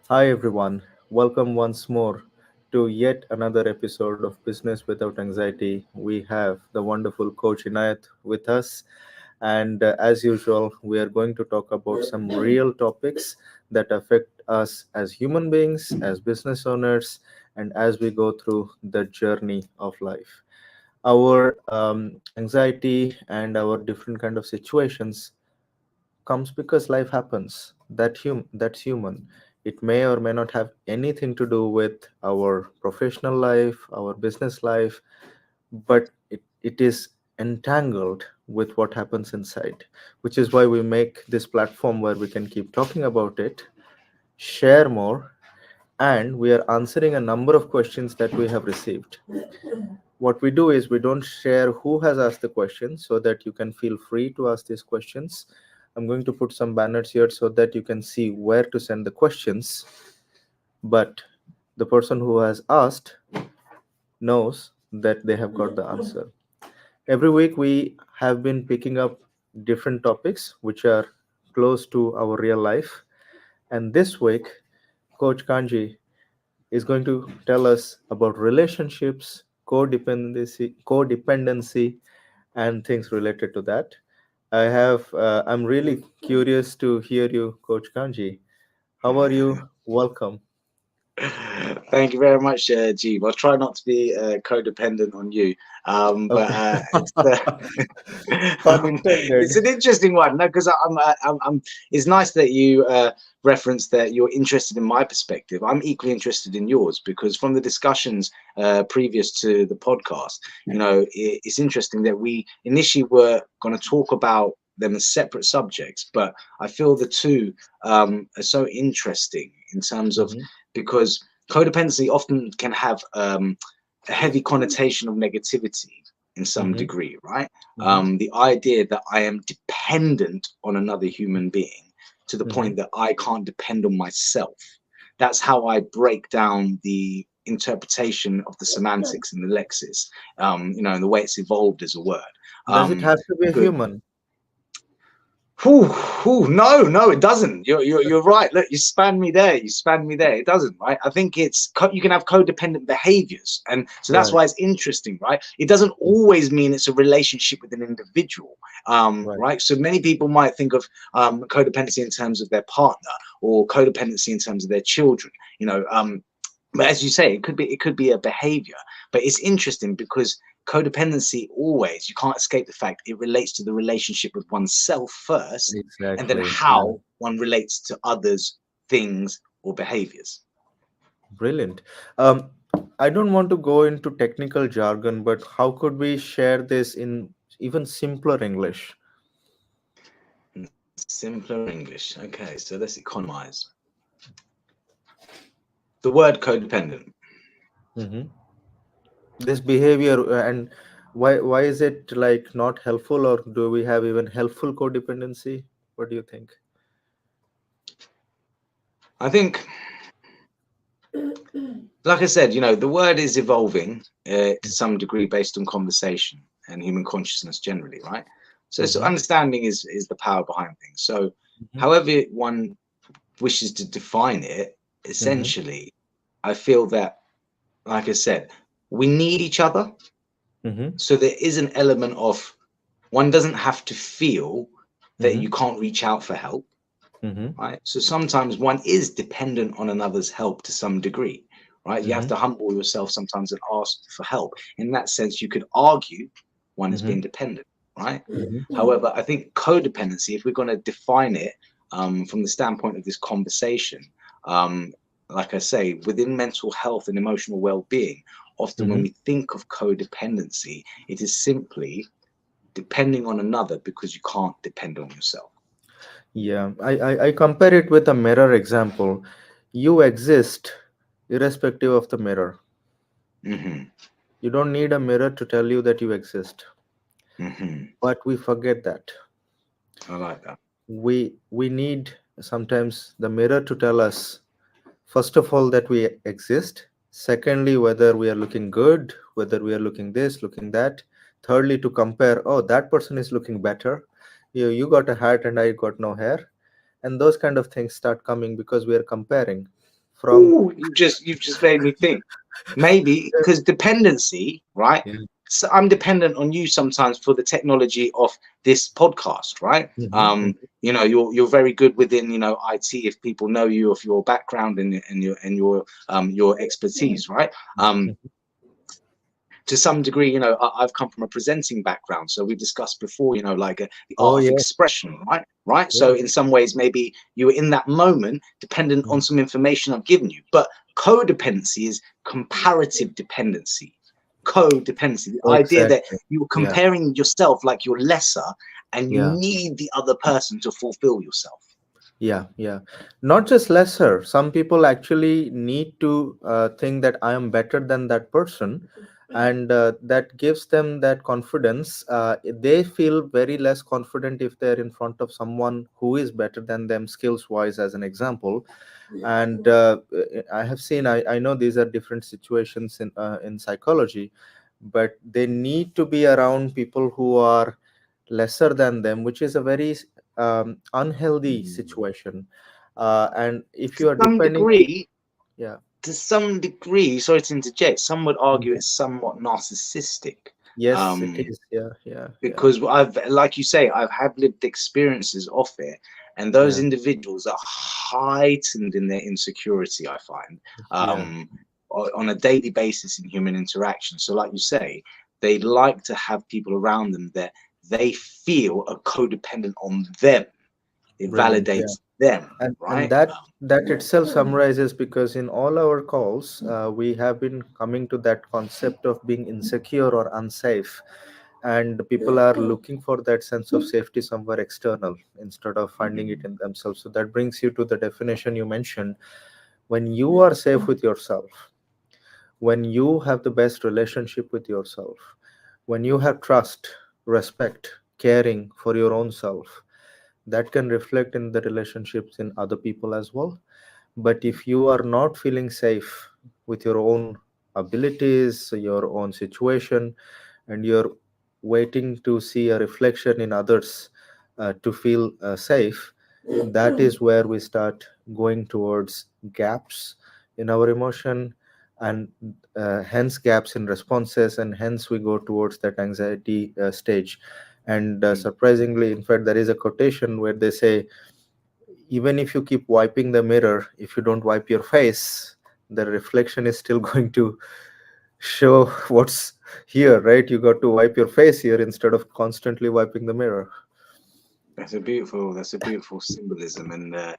Hi everyone, welcome once more to yet another episode of Business Without Anxiety. We have the wonderful coach Inayat with us, and as usual, we are going to talk about some real topics that affect us as human beings, as business owners, and as we go through the journey of life. Our anxiety and our different kind of situations comes because life happens. That's human. It may or may not have anything to do with our professional life, our business life, but it is entangled with what happens inside, which is why we make this platform where we can keep talking about it, share more, and we are answering a number of questions that we have received. What we do is we don't share who has asked the question so that you can feel free to ask these questions. I'm going to put some banners here so that you can see where to send the questions, but the person who has asked knows that they have got the answer. Every week we have been picking up different topics which are close to our real life, and this week Coach Kanji is going to tell us about relationships, codependency, and things related to that. I'm really curious to hear you, Coach Kanji. How are you? Welcome. Thank you very much, Jeev. I'll try not to be codependent on you, but Okay. Pun intended. it's an interesting one. No, because I'm. It's nice that you referenced that you're interested in my perspective. I'm equally interested in yours because from the discussions previous to the podcast, it's interesting that we initially were going to talk about them as separate subjects, but I feel the two are so interesting in terms of Mhm, because codependency often can have a heavy connotation of negativity in some mhm, degree, right? mhm, The idea that I am dependent on another human being to the mhm. point that I can't depend on myself. That's how I break down the interpretation of the semantics and the lexis, and the way it's evolved as a word. Does it Um, have to be a because human? Whew, whew, no, it doesn't. You're right. Look, you span me there. You span me there. It doesn't, right? I think you can have codependent behaviors, and so that's Right, why it's interesting, right? It doesn't always mean it's a relationship with an individual, right. right? So many people might think of codependency in terms of their partner or codependency in terms of their children. But as you say, it could be a behavior. But it's interesting because codependency always, you can't escape the fact it relates to the relationship with oneself first, and then Exactly. Yeah. how one relates to others, things, or behaviors. Brilliant. Um, I don't want to go into technical jargon, but how could we share this in even simpler English? In simpler English. Okay, so let's economize. The word codependent. Mhm. This behavior and why is it like not helpful, or do we have even helpful codependency? What do you think? I think, like I said, the word is evolving to some degree based on conversation and human consciousness generally, right? So Mm-hmm. understanding is the power behind things. So Mm-hmm. however one wishes to define it, Mm-hmm. essentially, I feel that, like I said, we need each other. Mm-hmm. So there is an element of one doesn't have to feel that Mm-hmm. you can't reach out for help, Mm-hmm. right? So sometimes one is dependent on another's help to some degree, right? You have Mm-hmm. to humble yourself sometimes and ask for help. In that sense, you could argue one is Mm-hmm. being dependent, right? Mm-hmm. However, I think codependency, if we're going to define it from the standpoint of this conversation, um, like I say, within mental health and emotional well-being, often when Mm-hmm. we think of codependency, it is simply depending on another because you can't depend on yourself. Yeah, I compare it with a mirror example. You exist irrespective of the mirror. Hmm. You don't need a mirror to tell you that you exist, Hmm. but we forget that. I like that. We need sometimes the mirror to tell us, first of all, that we exist. Secondly, whether we are looking good, whether we are looking this, looking that. Thirdly, to compare, oh, that person is looking better. You got a hat and I got no hair. And those kind of things start coming because we are comparing. from. Ooh, you've just made me think. Maybe because dependency, right? Yeah. So I'm dependent on you sometimes for the technology of this podcast, right? Hmm. You know, you're very good within, you know, IT, if people know you, of your background and your expertise, right? To some degree, you know, I've come from a presenting background, so we discussed before, you know, like the Oh art of yeah, expression, right? Right. So yeah. in some ways, maybe you were in that moment dependent on Mm. some information I've given you. But codependency is comparative dependency. Codependency, the idea that Exactly. you're Yeah, comparing yourself like you're lesser, and you yeah. need the other person to fulfill yourself. Yeah, yeah. Not just lesser. Some people actually need to think that I am better than that person, and that gives them that confidence. They feel very less confident if they're in front of someone who is better than them skills wise, as an example. And I have seen, I know these are different situations in psychology, but they need to be around people who are lesser than them, which is a very unhealthy situation. And if To you are some depending, degree, yeah, sorry to interject, some would argue mhm. it's somewhat narcissistic. Yes, it Um, is. Yeah, yeah, yeah, because I've, like you say, I've had lived experiences of it, and those yeah, individuals are heightened in their insecurity, I find, yeah. on a daily basis in human interaction. So, like you say, they like to have people around them that they feel are codependent on them. It Brilliant. Yeah. validates them, And right? that itself summarizes, because in all our calls we have been coming to that concept of being insecure or unsafe, and people are looking for that sense of safety somewhere external instead of finding it in themselves. So that brings you to the definition you mentioned. When you are safe with yourself, when you have the best relationship with yourself, when you have trust, respect, caring for your own self, that can reflect in the relationships in other people as well. But if you are not feeling safe with your own abilities, your own situation, and you're waiting to see a reflection in others to feel safe, that is where we start going towards gaps in our emotion, and hence gaps in responses, and hence we go towards that anxiety stage. And surprisingly, in fact, there is a quotation where they say, even if you keep wiping the mirror, if you don't wipe your face, the reflection is still going to show what's here, right? You got to wipe your face here instead of constantly wiping the mirror. That's a beautiful symbolism and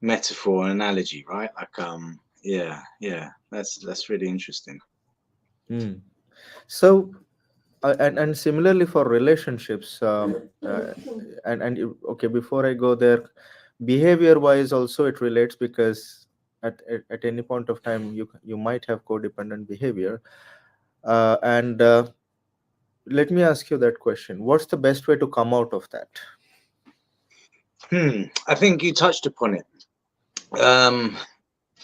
metaphor and analogy, right? Like, yeah, yeah, that's really interesting. Hmm. So, and similarly for relationships, okay, before I go there, behavior wise also it relates, because at any point of time you might have codependent behavior. And let me ask you that question: what's the best way to come out of that? I think you touched upon it. Um,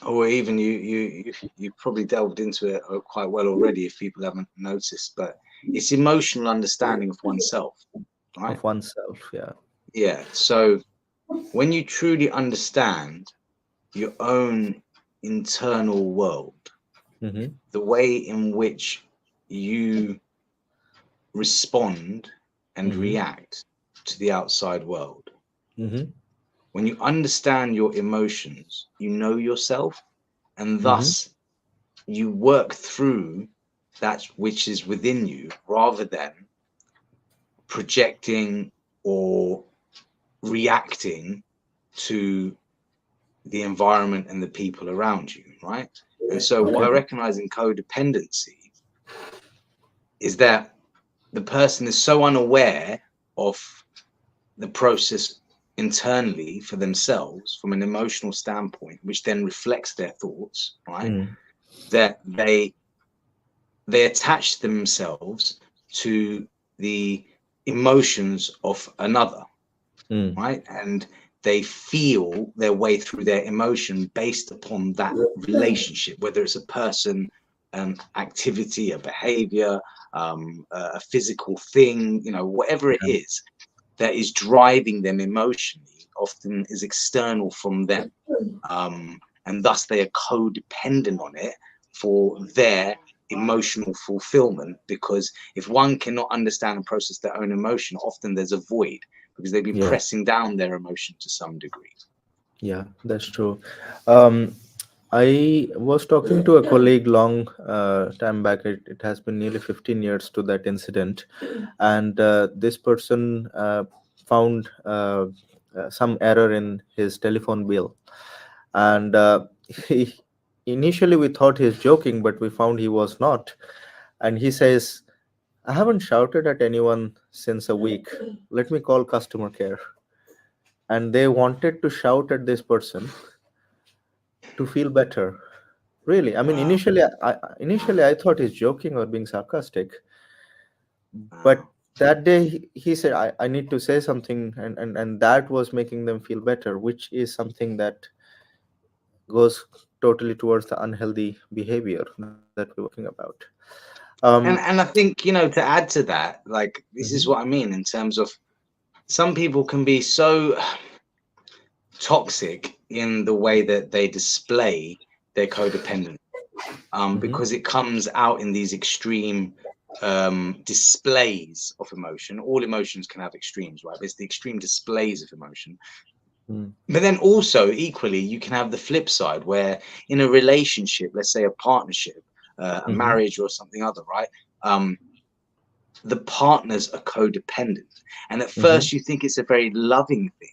or even you probably delved into it quite well already if people haven't noticed, but it's emotional understanding of oneself, right? Of oneself, yeah. Yeah. So when you truly understand your own internal world, Mm-hmm. the way in which you respond and Mm-hmm. react to the outside world, Mm-hmm. when you understand your emotions, you know yourself, and Mm-hmm. thus you work through that which is within you rather than projecting or reacting to the environment and the people around you, right? And so, what Okay. I recognize in codependency is that the person is so unaware of the process internally for themselves from an emotional standpoint, which then reflects their thoughts, right? Mm. That they attach themselves to the emotions of another, Mm. right? And they feel their way through their emotion based upon that relationship, whether it's a person, an activity, a behavior, a physical thing, you know, whatever it Yeah. is that is driving them emotionally, often is external from them. and thus they are codependent on it for their emotional fulfillment. Because if one cannot understand and process their own emotion, often there's a void because they've been Yeah, pressing down their emotion to some degree. yeah, that's true. Um, I was talking to a colleague long time back. It has been nearly 15 years to that incident, and this person found some error in his telephone bill, and he initially we thought he's joking, but we found he was not. And he says, "I haven't shouted at anyone since a week. Let me call customer care." And they wanted to shout at this person to feel better. Really, I mean, Wow. initially I thought he's joking or being sarcastic, but Wow. that day he said, I need to say something, and that was making them feel better, which is something that goes totally towards the unhealthy behavior that we're talking about. And I think, to add to that, like, this is Mhm, what I mean in terms of some people can be so toxic in the way that they display their codependence, mhm, because it comes out in these extreme displays of emotion. All emotions can have extremes, right? It's the extreme displays of emotion. mm, But then also, equally, you can have the flip side where in a relationship, let's say a partnership, a mhm, marriage or something other, right? Um, the partners are codependent. And at mhm, first, you think it's a very loving thing.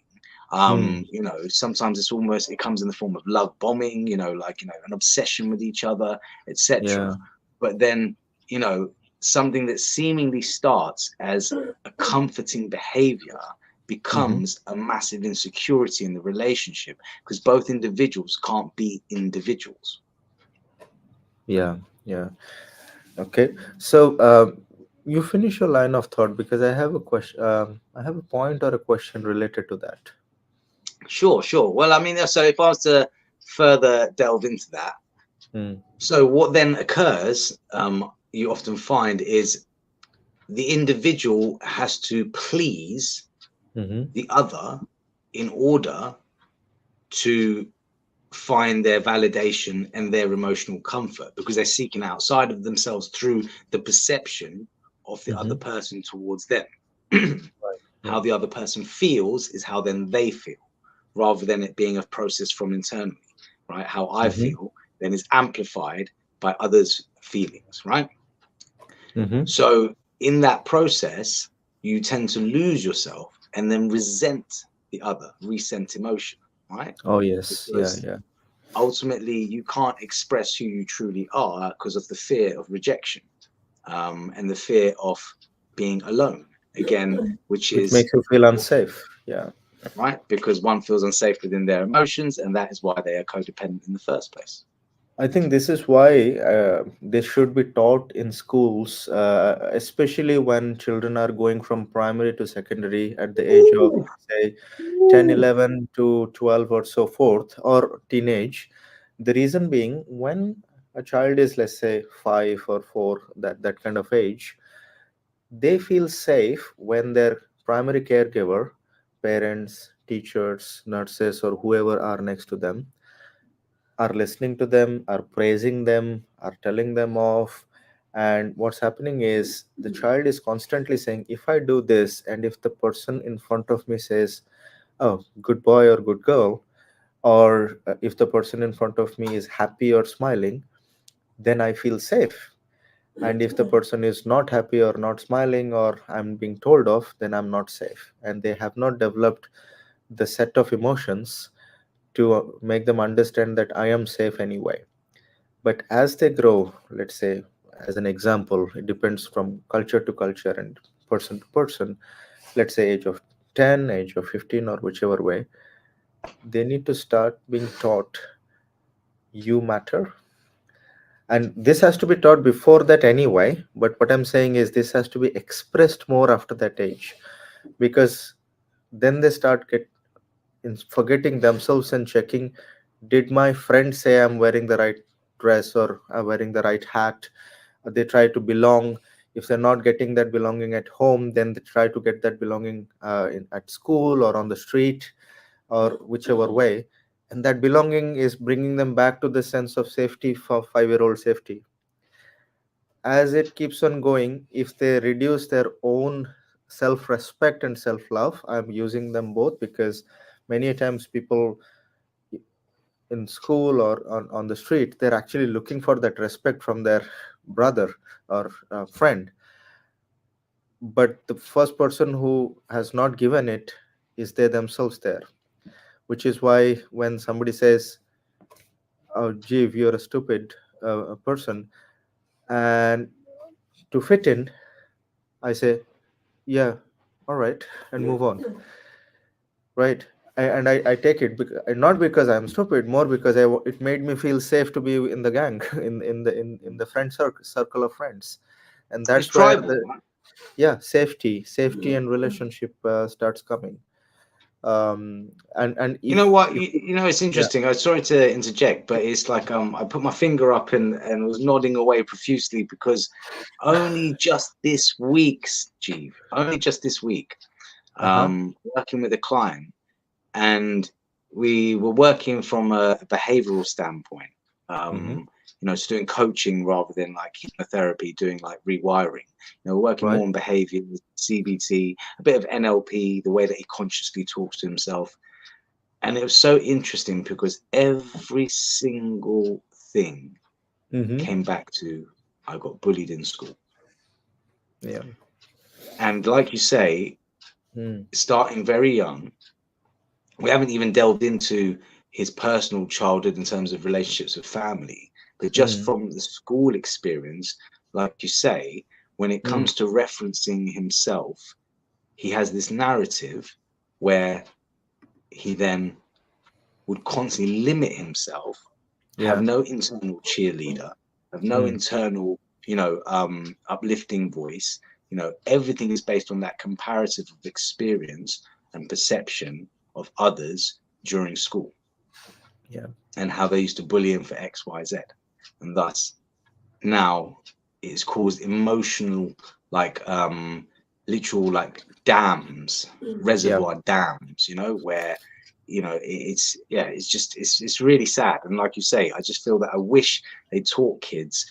mm, Sometimes it comes in the form of love bombing, like, an obsession with each other, etc. yeah, But then, you know, something that seemingly starts as a comforting behavior mhm, becomes a massive insecurity in the relationship because both individuals can't be individuals. yeah, yeah. Okay, so you finish your line of thought because I have a question. I have a point or a question related to that. Sure, sure. Well, I mean, so if I was to further delve into that, Mm, so what then occurs, you often find, is the individual has to please mhm, the other in order to find their validation and their emotional comfort because they're seeking outside of themselves through the perception of the other mhm. person towards them. Right, How right. the other person feels is how then they feel, rather than it being a process from internally, right? How I Mhm, feel then is amplified by others' feelings, right? mhm. So in that process, you tend to lose yourself and then resent the other, resent emotion, right? Oh yes, yeah, Because yeah. ultimately you can't express who you truly are because of the fear of rejection, and the fear of being alone again, which Which is makes you feel unsafe. Yeah. right because one feels unsafe within their emotions, and that is why they are codependent in the first place. I think this is why this should be taught in schools, especially when children are going from primary to secondary at the age of, say, 10, 11 to 12 or so forth, or teenage. The reason being, when a child is, let's say, 5 or 4, that kind of age, they feel safe when their primary caregiver, parents, teachers, nurses, or whoever are next to them, are listening to them, are praising them, are telling them off. And what's happening is the child is constantly saying, if I do this, and if the person in front of me says, oh, good boy or good girl, or if the person in front of me is happy or smiling, then I feel safe. And if the person is not happy or not smiling, or I'm being told off, then I'm not safe. And they have not developed the set of emotions to make them understand that I am safe anyway. But as they grow, let's say, as an example, it depends from culture to culture and person to person. Let's say age of 10, age of 15, or whichever way, they need to start being taught you matter. And this has to be taught before that anyway. But what I'm saying is this has to be expressed more after that age, because then they start in forgetting themselves and checking, did my friend say I'm wearing the right dress or I'm wearing the right hat? They try to belong. If they're not getting that belonging at home, then they try to get that belonging at school or on the street or whichever way. And that belonging is bringing them back to the sense of safety for 5-year old safety. As it keeps on going, if they reduce their own self respect and self love, I'm using them both because many times people in school or on the street, they're actually looking for that respect from their brother or friend. But the first person who has not given it is they themselves there, which is why when somebody says, "Oh, Jeev, you're a stupid person," and to fit in, I say, "Yeah, all right," and move on, right? And I take it not because I'm stupid, more because it made me feel safe to be in the gang, in the friend circle of friends, and It's that's where tribal, the right? yeah, safety and relationship starts coming. And You know what? if It's yeah, interesting. I'm sorry to interject, but it's like I put my finger up and was nodding away profusely because only just this week's Jeev, only just this week, uh-huh, working with a client, and we were working from a behavioral standpoint. mm-hmm, So doing coaching rather than like chemotherapy, doing like rewiring. We're working right, more on behavior, CBT, a bit of NLP, the way that he consciously talks to himself. And it was so interesting because every single thing mm-hmm, came back to I got bullied in school. yeah, And like you say, mm, starting very young, we haven't even delved into his personal childhood in terms of relationships with family, but just mm, from the school experience, like you say, when it mm, comes to referencing himself, he has this narrative where he then would constantly limit himself, have yeah, no internal cheerleader, have no mm, internal, uplifting voice. Everything is based on that comparative of experience and perception of others during school yeah, and how they used to bully him for X, Y, Z. And thus now it's caused emotional, like literal like dams, yeah, reservoir dams, where it's yeah, it's really sad. And like you say, I just feel that I wish they taught kids,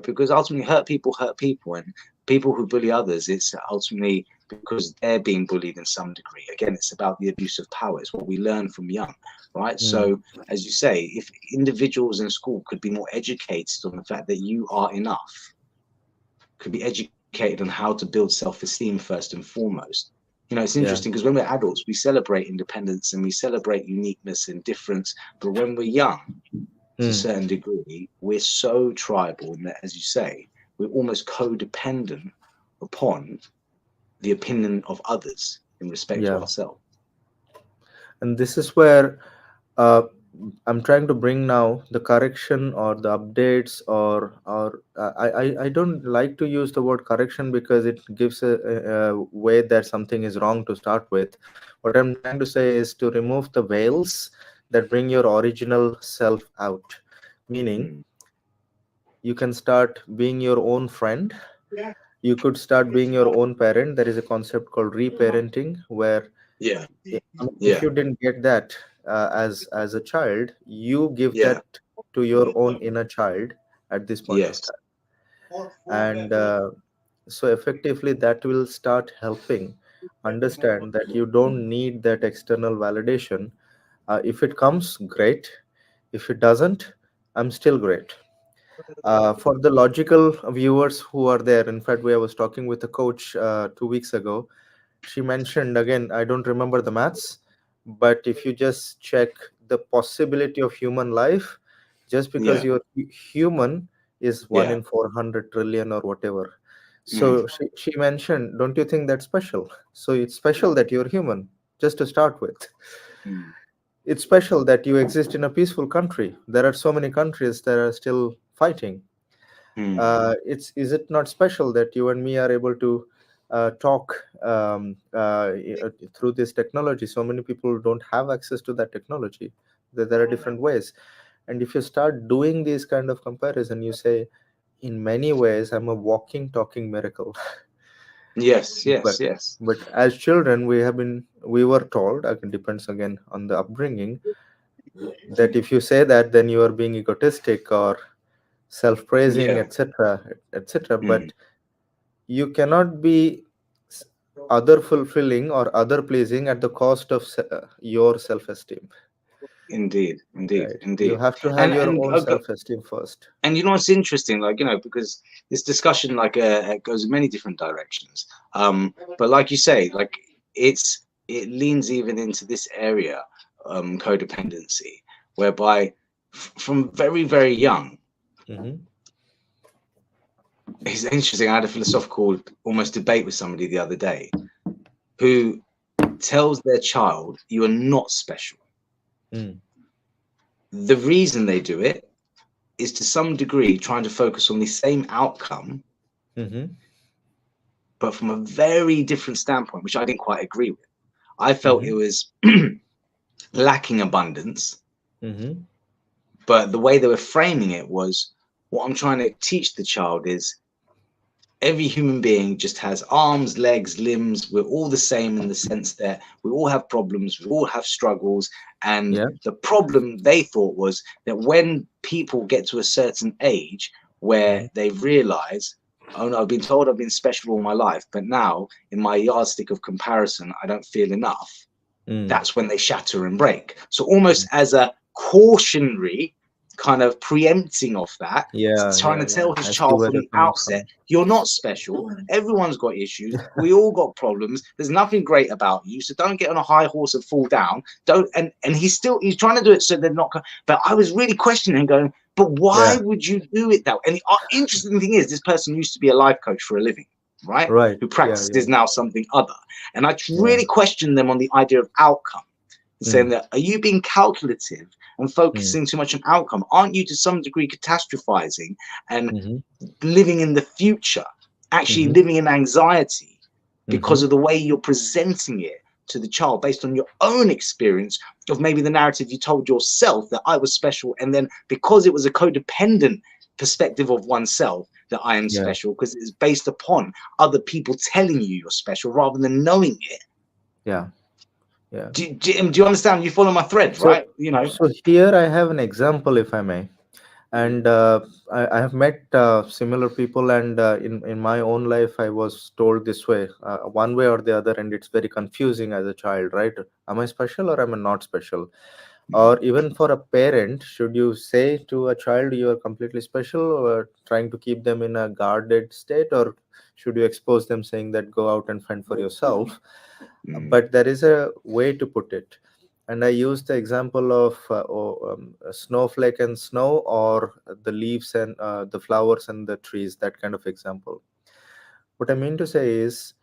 because ultimately hurt people, and people who bully others, it's ultimately because they're being bullied in some degree. Again, it's about the abuse of power. It's what we learn from young, right? mm, So as you say, if individuals in school could be more educated on the fact that you are enough, could be educated on how to build self-esteem first and foremost. It's yeah, interesting because when we're adults, we celebrate independence and we celebrate uniqueness and difference. But when we're young, to a mm, certain degree, we're so tribal, and that, as you say, we're almost codependent upon the opinion of others in respect to yeah. ourselves. And this is where uh, I'm trying to bring now the correction or the updates, or I don't like to use the word correction because it gives a way that something is wrong to start with. What I'm trying to say is to remove the veils that bring your original self out. Meaning, Mm. you can start being your own friend. You could start being your own parent. There is a concept called reparenting where Yeah, if yeah, you didn't get that as a child, you give yeah, that to your own inner child at this point of yes. time, and so effectively that will start helping understand that you don't need that external validation. If it comes, great. If it doesn't, I'm still great. For the logical viewers who are there, in fact, I was talking with a coach 2 weeks ago. She mentioned, again, I don't remember the maths, but if you just check the possibility of human life, just because Yeah, you're human is 1 yeah. in 400 trillion or whatever. Mm, So she mentioned, don't you think that's special? So it's special that you're human, just to start with. mm, It's special that you exist in a peaceful country. There are so many countries that are still fighting. mm. It's is it not special that you and me are able to talk through this technology? So many people don't have access to that technology. There are different ways, and if you start doing these kind of comparison, you say, in many ways, I'm a walking, talking miracle. Yes, but yes, yes. but as children, we were told. Again, depends again on the upbringing. that if you say that, then you are being egotistic or self-praising, Yeah. etc., etc. Mm. But you cannot be s- other fulfilling or other pleasing at the cost of your self-esteem, Indeed, indeed, right? You indeed. have to have And your and own uh, self-esteem first. and you know what's interesting, like, because this discussion, like, goes in many different directions. But like you say, like, it leans even into this area, codependency, whereby from very, very young, Hmm. it's interesting. I had a philosophical almost debate with somebody the other day who tells their child, "You are not special." Mm. The reason they do it is to some degree trying to focus on the same outcome, Hmm. but from a very different standpoint, which I didn't quite agree with. I felt it Hmm. was lacking abundance, Hmm. but the way they were framing it was, what I'm trying to teach the child is every human being just has arms, legs, limbs. We're all the same in the sense that we all have problems, we all have struggles. And Yeah. the problem they thought was that when people get to a certain age where Hmm. they realize, oh no, I've been told I've been special all my life, but now in my yardstick of comparison, I don't feel enough. Mm. That's when they shatter and break. So almost as a cautionary kind of preempting of that, Yeah, trying yeah, to yeah. tell his I see child where from you're the coming outset, from. you're not special. Everyone's got issues. We all got problems. There's nothing great about you. So don't get on a high horse and fall down. Don't. And he's trying to do it so they're not. But I was really questioning, going, but why Yeah, would you do it that way? And the interesting thing is, this person used to be a life coach for a living, right? right. Who Yeah, yeah, practices now something other. And I yeah. really questioned them on the idea of outcome, and saying Mm. that, are you being calculative and Mm. focusing too much on outcome? Aren't you to some degree catastrophizing and Hmm. living in the future, actually Hmm. living in anxiety because Hmm. of the way you're presenting it to the child based on your own experience of maybe the narrative you told yourself that I was special, and then because it was a codependent perspective of oneself, that I am Yeah, special because it's based upon other people telling you you're special rather than knowing it. yeah, yeah. Do you understand? You follow my thread, So, right? You know. so here I have an example, if I may. And I have met similar people, and in my own life I was told this way, one way or the other, and it's very confusing as a child, right? Am I special or am I not special? Or even for a parent, should you say to a child you are completely special, or trying to keep them in a guarded state, or should you expose them saying that go out and fend for yourself? Mm. But there is a way to put it, and I use the example of a snowflake and snow, or the leaves and the flowers and the trees, that kind of example. What I mean to say is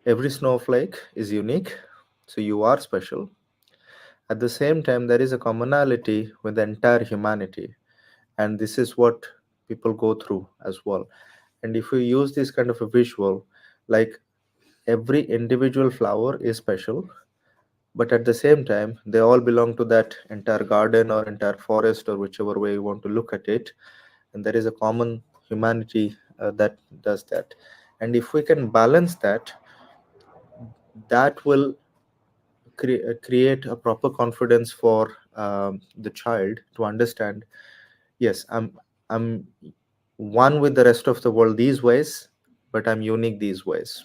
every snowflake is unique, so you are special. At the same time, there is a commonality with the entire humanity, and this is what people go through as well. And if we use this kind of a visual, like every individual flower is special, but at the same time they all belong to that entire garden or entire forest, or whichever way you want to look at it, and there is a common humanity that does that. And if we can balance that, that will create a proper confidence for the child to understand, yes, I'm one with the rest of the world these ways, but I'm unique these ways.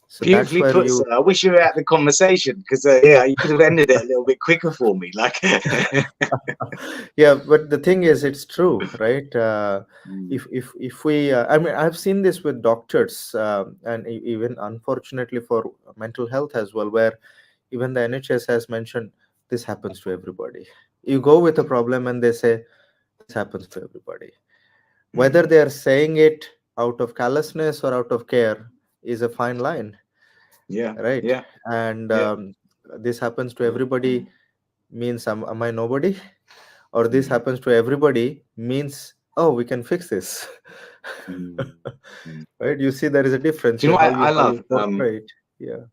So that's Beautifully where put, you sir. I wish you were at the conversation because, yeah, you could have ended it a little bit quicker for me. Like, yeah, but the thing is it's true, right? mm, If we I mean, I've seen this with doctors, and even unfortunately for mental health as well, where even the NHS has mentioned this happens to everybody. You go with a problem and they say this happens to everybody. Whether mm, they are saying it out of callousness or out of care is a fine line, yeah, right? yeah, And yeah, this happens to everybody means am I nobody? Or this mm, happens to everybody means, oh, we can fix this. mm, mm. Right? You see, there is a difference Do you in know how what you I how love? you portray it. Yeah.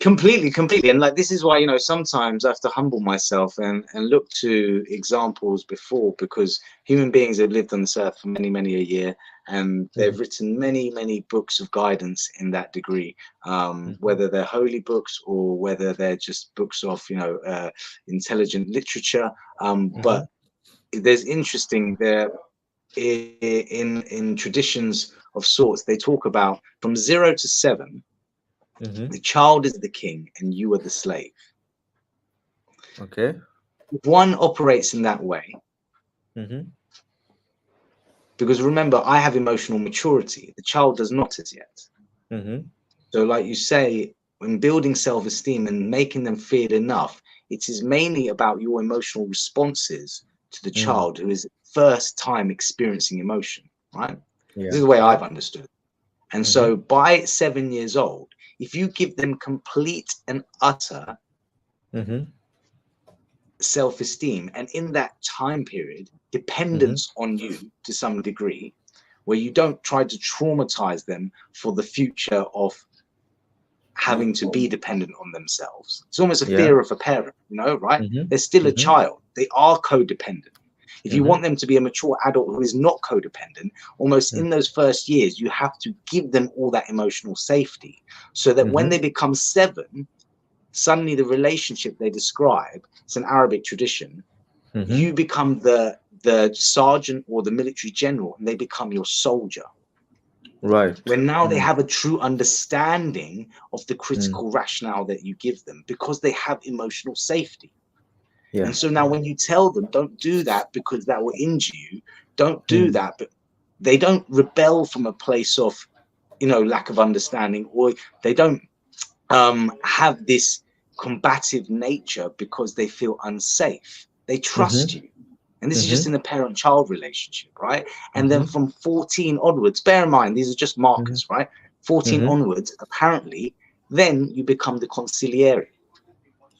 Completely, completely. And like, this is why, sometimes I have to humble myself and look to examples before, because human beings have lived on this earth for many, many a year. and they've Mhm. written many books of guidance in that degree, Mhm. whether they're holy books or whether they're just books of intelligent literature. But Mhm. there's interesting there in traditions of sorts, they talk about from 0 to 7, Mhm. the child is the king and you are the slave. Okay. If one operates in that way, Mhm. because remember, I have emotional maturity, the child does not as yet. Mhm. So, like you say, when building self esteem and making them feel enough, it is mainly about your emotional responses to the Mm. child who is first time experiencing emotion, right? This is Yeah. the way Yeah. I've understood it. And Mhm. so, by 7 years old, if you give them complete and utter Mhm. self esteem, and in that time period, Mhm. dependence on you to some degree, where you don't try to traumatize them for the future of having to be dependent on themselves. It's almost a Yeah. fear of a parent, right? Mhm. They're still a Mhm. child. They are codependent. If you want Mhm. them to be a mature adult who is not codependent, almost Mm. in those first years, you have to give them all that emotional safety so that when Mhm. they become 7, suddenly the relationship they describe, it's an Arabic tradition, you Mhm. become the sergeant or the military general and they become your soldier, Right. when now they Mm. have a true understanding of the Mm. critical rationale that you give them because they have emotional safety. Yeah. And so now when you tell them don't do that because that will injure you, don't do Mm. that, but they don't rebel from a place of lack of understanding, or they don't have this combative nature because they feel unsafe. They trust Mhm. you. And this is just Mhm. in a parent child relationship, right? And then Mhm. from 14 onwards, bear in mind, these are just Mhm. markers, right? 14 Mhm. onwards, apparently, then you become the consigliere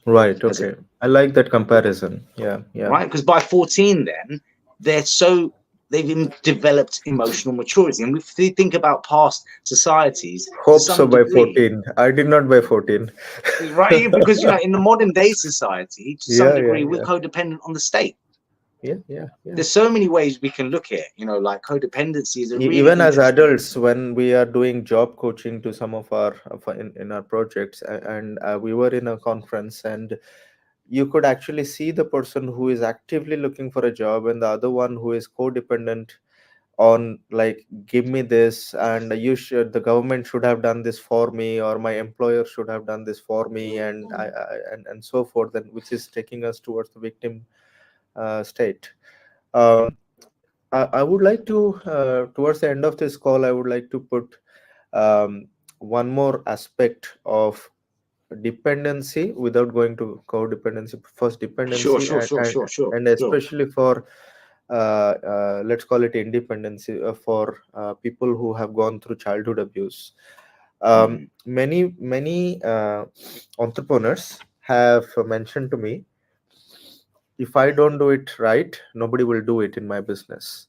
Right. as a Okay. I like that comparison. Yeah. Yeah. right? Because by 14, then they're so they've developed emotional maturity. And if we think about past societies, to Hope so some by degree, 14. I did not by 14. right? Because in the modern day society, to some Yeah. Yeah. degree, we're Yeah. codependent on the state. Yeah. Yeah. Yeah. There's so many ways we can look at it. Like codependency is a really Even as interesting. adults, when we are doing job coaching to some of our in our projects, and we were in a conference, and you could actually see the person who is actively looking for a job and the other one who is codependent on, like, give me this, and the government should have done this for me, or my employer should have done this for me, and so forth, and which is taking us towards the victim state. um, I would like to, towards the end of this call, I would like to put um, one more aspect of dependency without going to codependency. First, Sure, dependency, sure, and sure, sure, sure, and sure. especially for let's call it independency, for people who have gone through childhood abuse. Mhm. Many entrepreneurs have mentioned to me, if I don't do it right, nobody will do it in my business,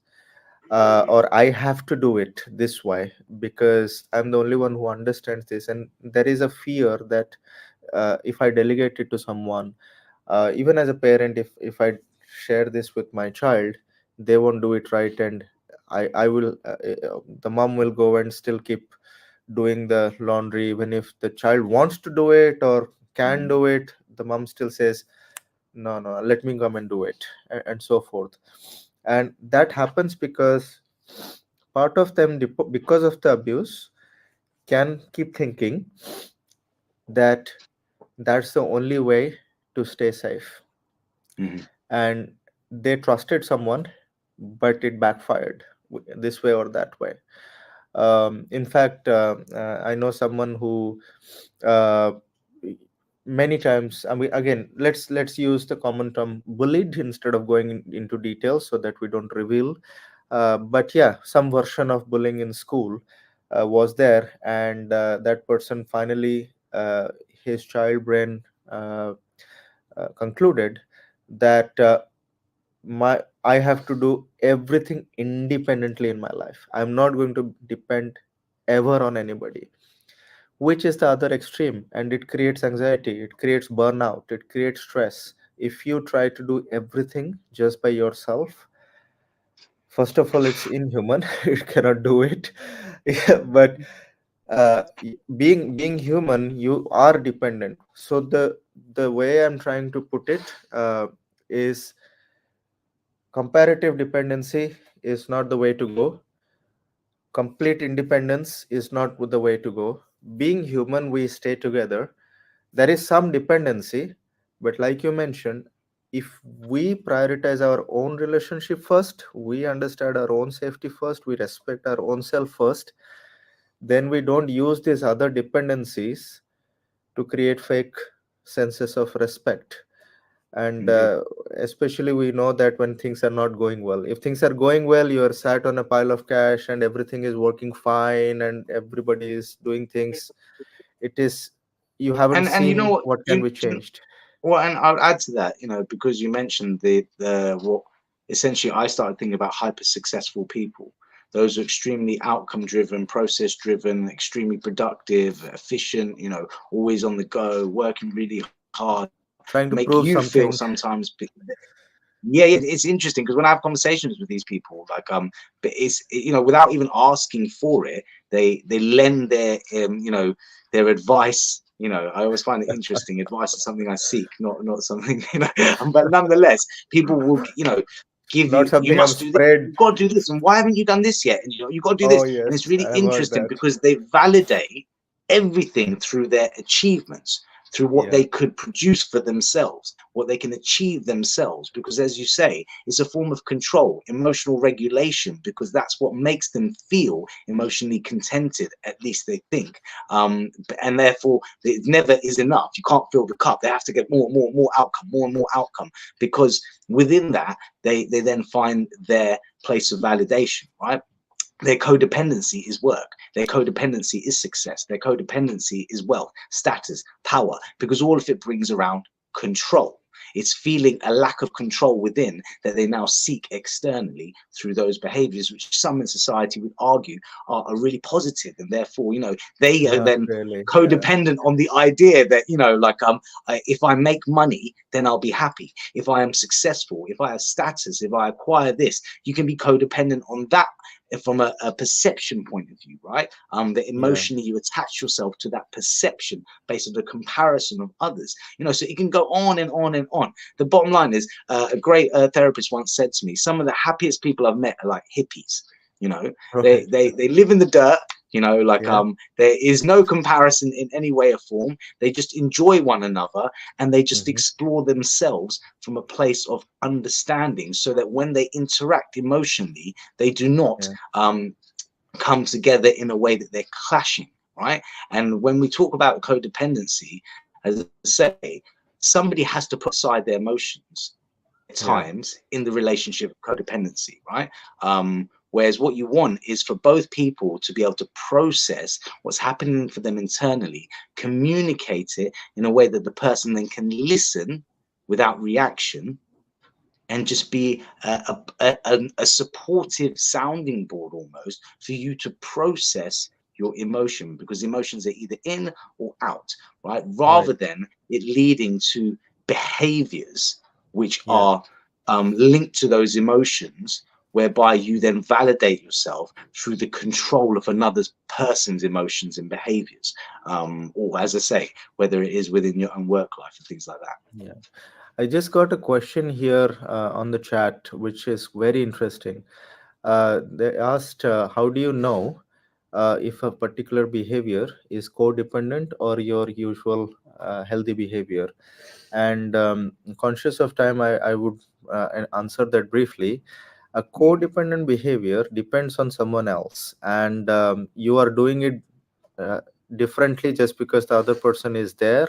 or I have to do it this way because I'm the only one who understands this. And there is a fear that if I delegate it to someone, even as a parent, if I share this with my child, they won't do it right, and I will the mom will go and still keep doing the laundry. Even if the child wants to do it or can Mhm. do it, the mom still says, no, no, let me come and do it, and so forth. And that happens because part of them, because of the abuse, can keep thinking that that's the only way to stay safe, Mhm. and they trusted someone, but it backfired this way or that way. In fact, I know someone who uh, many times, I mean, again, let's use the common term bullied instead of going into details so that we don't reveal. But yeah, some version of bullying in school was there, and that person finally, his child brain concluded that my I have to do everything independently in my life. I'm not going to depend ever on anybody, which is the other extreme, and it creates anxiety, it creates burnout, it creates stress. If you try to do everything just by yourself, First of all, it's inhuman. It cannot do it. Yeah, but being human, you are dependent. So the way I'm trying to put it is comparative dependency is not the way to go. Complete independence is not the way to go. Being human, we stay together. There is some dependency, but like you mentioned, if we prioritize our own relationship first, we understand our own safety first, we respect our own self first, then we don't use these other dependencies to create fake senses of respect. And Indeed. especially we know that when things are not going well, if things are going well, you are sat on a pile of cash and everything is working fine and everybody is doing things, it is, you haven't And you know seen what what can be changed. well, and I'll add to that, because you mentioned the what essentially I started thinking about hyper successful people. Those are extremely outcome driven, process driven, extremely productive, efficient, always on the go, working really hard, Trying to make prove you feel something. sometimes. Yeah, yeah, it's interesting because when I have conversations with these people, like but it's without even asking for it, they lend their advice. I always find it interesting. Advice is something I seek, not something but nonetheless, people will give Not you something I'm must do this, spread. you've got to do this, and why haven't you done this yet? And you got to do Oh this, and it's yes, really I've heard interesting that. because they validate everything through their achievements, through what Yeah, they could produce for themselves, what they can achieve themselves. Because, as you say, it's a form of control, emotional regulation, because that's what makes them feel emotionally contented, at least they think. And therefore, it never is enough. You can't fill the cup. They have to get more outcome, more and more outcome, because within that, they then find their place of validation, right? Their codependency is work. Their codependency is success. Their codependency is wealth, status, power, because all of it brings around control. It's feeling a lack of control within that they now seek externally through those behaviors, which some in society would argue are really positive, and therefore, they are not then really. Yeah, codependent on the idea that if I make money, then I'll be happy. If I am successful, if I have status, if I acquire this, you can be codependent on that from a perception point of view, right? That yeah, emotionally you attach yourself to that perception based on the comparison of others, so it can go on and on and on. The bottom line is, a great therapist once said to me, some of the happiest people I've met are like hippies. They right. they they live in the dirt. Yeah, There is no comparison in any way or form. They just enjoy one another, and they just hmm, explore themselves from a place of understanding, so that when they interact emotionally, they do not yeah, come together in a way that they're clashing, right? And when we talk about codependency, as I say, somebody has to put aside their emotions at yeah, times in the relationship of codependency, right? Whereas what you want is for both people to be able to process what's happening for them internally, communicate it in a way that the person then can listen without reaction, and just be a supportive sounding board almost for you to process your emotion, because emotions are either in or out, right? right. Rather than it leading to behaviors which Yeah, are linked to those emotions, whereby you then validate yourself through the control of another person's emotions and behaviors, or, as I say, whether it is within your own work life and things like that. yeah. I just got a question here on the chat, which is very interesting. They asked, how do you know if a particular behavior is codependent or your usual healthy behavior? And conscious of time, I would answer that briefly. A codependent behavior depends on someone else, and you are doing it uh, differently just because the other person is there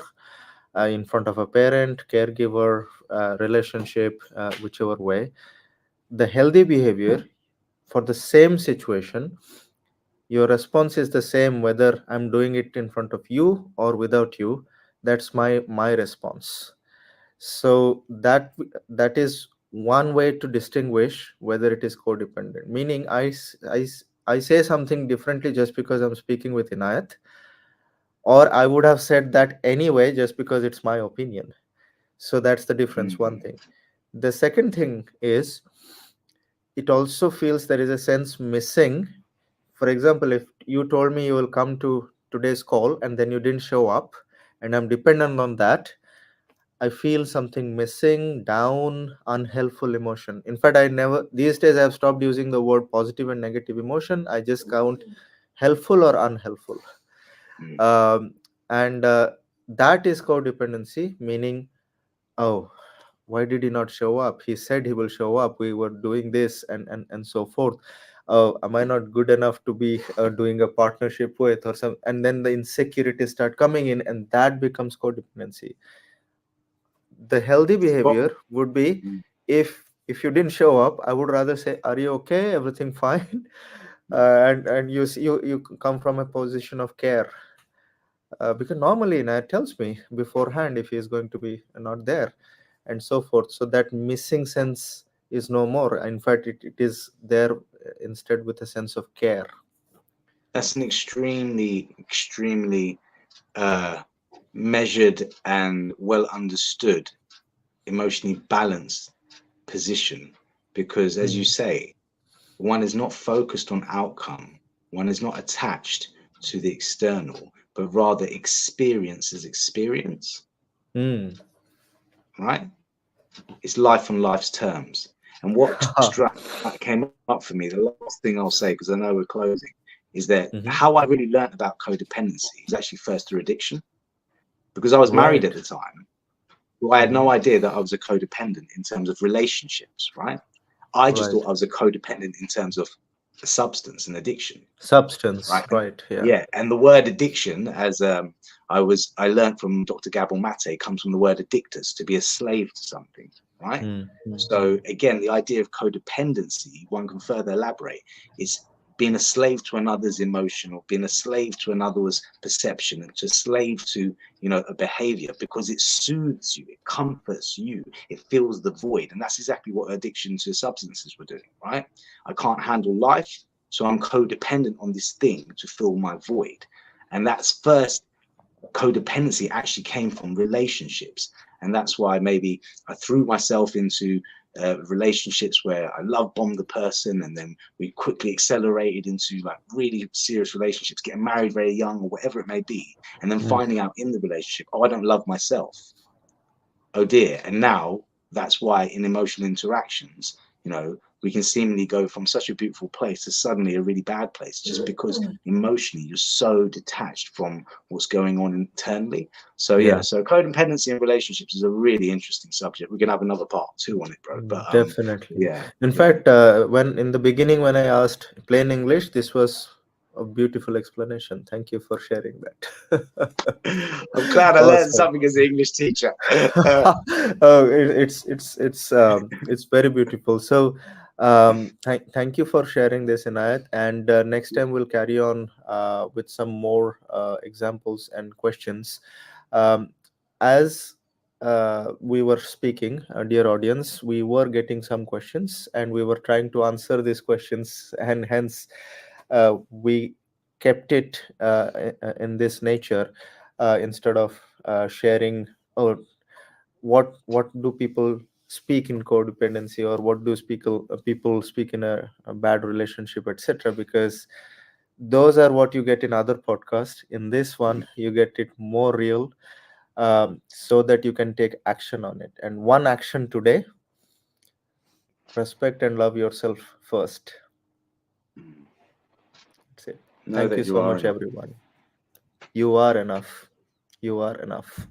in front of a parent, caregiver, relationship, whichever way. The healthy behavior for the same situation, your response is the same whether I'm doing it in front of you or without you. That's my response. So that is one way to distinguish whether it is codependent. Meaning, I say something differently just because I'm speaking with Inayat, or I would have said that anyway just because it's my opinion. So that's the difference. One Mhm. thing. The second thing is, it also feels there is a sense missing. For example, if you told me you will come to today's call and then you didn't show up, and I'm dependent on that, I feel something missing, down, unhelpful emotion. In fact, I never, these days, I've stopped using the word positive and negative emotion. I just count helpful or unhelpful. Mm. Um, and That is codependency, meaning, oh, why did he not show up? He said he will show up. We were doing this and so forth. Am I not good enough to be doing a partnership with or some? And then the insecurities start coming in, and that becomes codependency. The healthy behavior Well, would be, mm, if you didn't show up, I would rather say, are you okay, everything fine? And you come from a position of care, because normally Nat tells me beforehand if he is going to be not there and so forth, so that missing sense is no more. In fact, it is there instead with a sense of care. that's an extremely uh, measured and well understood, emotionally balanced position. Because, as you Hmm. say, one is not focused on outcome, one is not attached to the external, but rather experiences experience, Hmm. right? It's life on life's terms. And what came up for me, the last thing I'll say, because I know we're closing, is that Hmm. how I really learned about codependency was actually first through addiction. Because I was married Right. at the time, well, I had Hmm. no idea that I was a codependent in terms of relationships, right? I just Right. thought I was a codependent in terms of substance and addiction, Substance, right? right, yeah. Yeah, and the word addiction, as I learned from Dr. Gabor Mate, comes from the word addictus, to be a slave to something, right? Hmm. Hmm. So again, the idea of codependency, one can further elaborate, is being a slave to another's emotion, or being a slave to another's perception, and to slave to, a behavior, because it soothes you, it comforts you, it fills the void. And that's exactly what addiction to substances were doing, right? I can't handle life, so I'm codependent on this thing to fill my void. And that's first, codependency actually came from relationships. And that's why maybe I threw myself into relationships where I love bombed the person, and then we quickly accelerated into like really serious relationships, getting married very young or whatever it may be, and then Hmm. finding out in the relationship, oh, I don't love myself. Oh dear. And now that's why in emotional interactions, we can seemingly go from such a beautiful place to suddenly a really bad place, just because emotionally you're so detached from what's going on internally. So yeah, Yeah. so codependency in relationships is a really interesting subject. We're gonna have another part two on it, bro. But Definitely. yeah, In yeah. fact, when in the beginning, when I asked plain English, this was a beautiful explanation. Thank you for sharing that. I'm glad I learned Awesome. something as an English teacher. Oh, it's very beautiful. So, thank you for sharing this, Inayat. And next time we'll carry on with some more examples and questions. Um, as we were speaking, dear audience, we were getting some questions, and we were trying to answer these questions, and hence we kept it in this nature, instead of sharing, oh, what do people speak in codependency, or what do people speak in a bad relationship, etc., because those are what you get in other podcasts. In this one you get it more real, so that you can take action on it. And one action today: respect and love yourself first. That's it. Know Thank you that you so are much, enough. everyone. You are enough. You are enough.